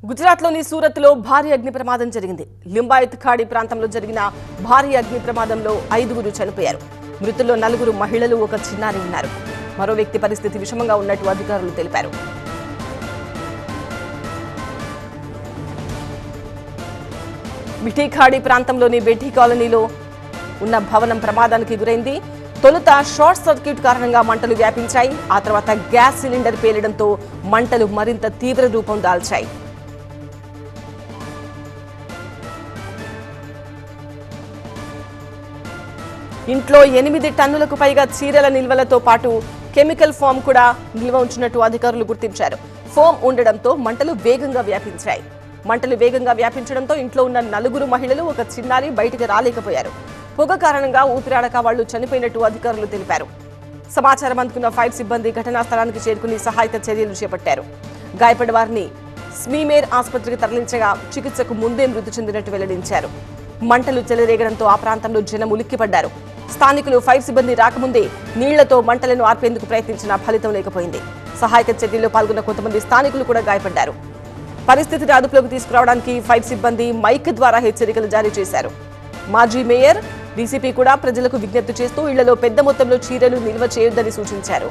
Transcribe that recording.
గుజరాత్లోని సూరత్లో భారీ అగ్ని ప్రమాదం జరిగింది. లింబాయత్ ఖాడీ ప్రాంతంలో జరిగిన భారీ అగ్ని ప్రమాదంలో 5గురు చనిపోయారు. మృతుల్లో 4 మహిళలు, ఒక చిన్నారి ఉన్నారు. మరో వ్యక్తి పరిస్థితి విషమంగా ఉన్నట్టు అధికారులు తెలిపారు. మిఠీ ఖాడీ ప్రాంతంలోని బెఠీ కాలనీలో ఉన్న భవనం ప్రమాదానికి గురైంది. తొలుత షార్ట్ సర్క్యూట్ కారణంగా మంటలు వ్యాపించాయి. ఆ తర్వాత గ్యాస్ సిలిండర్ పేలడంతో మంటలు మరింత తీవ్ర రూపం దాల్చాయి. ఇంట్లో 8 టన్నులకు పైగా చీరల నిల్వలతో పాటు కెమికల్ ఫోమ్ కూడా నిల్వ ఉంచినట్టు అధికారులు గుర్తించారు. ఫోమ్ ఉండడంతో మంటలు వేగంగా వ్యాపించాయి. మంటలు వేగంగా వ్యాపించడంతో ఇంట్లో ఉన్న 4 మహిళలు, ఒక చిన్నారి బయటికి రాలేకపోయారు. పొగ కారణంగా ఊపిరాడక వాళ్లు చనిపోయినట్టు అధికారులు తెలిపారు. సమాచారం అందుకున్న ఫైర్ సిబ్బంది ఘటనా స్థలానికి చేరుకుని సహాయక చర్యలు చేపట్టారు. గాయపడ్డ వారిని స్మీమేర్ ఆసుపత్రికి తరలించగా చికిత్సకు ముందే మృతి చెందినట్టు వెల్లడించారు. మంటలు చెలరేగడంతో ఆ ప్రాంతంలో జనం ఉలిక్కిపడ్డారు. స్థానికులు ఫైర్ సిబ్బంది రాకముందే నీళ్లతో మంటలను ఆర్పేందుకు ప్రయత్నించినా ఫలితం లేకపోయింది. సహాయక చర్యల్లో పాల్గొన్న కొంతమంది స్థానికులు కూడా గాయపడ్డారు. పరిస్థితిని అదుపులోకి తీసుకురావడానికి ఫైర్ సిబ్బంది మైక్ ద్వారా హెచ్చరికలు జారీ చేశారు. మాజీ మేయర్, డీసీపీ కూడా ప్రజలకు విజ్ఞప్తి చేస్తూ ఇళ్లలో పెద్ద మొత్తంలో చీరలు నిల్వ చేయొద్దని సూచించారు.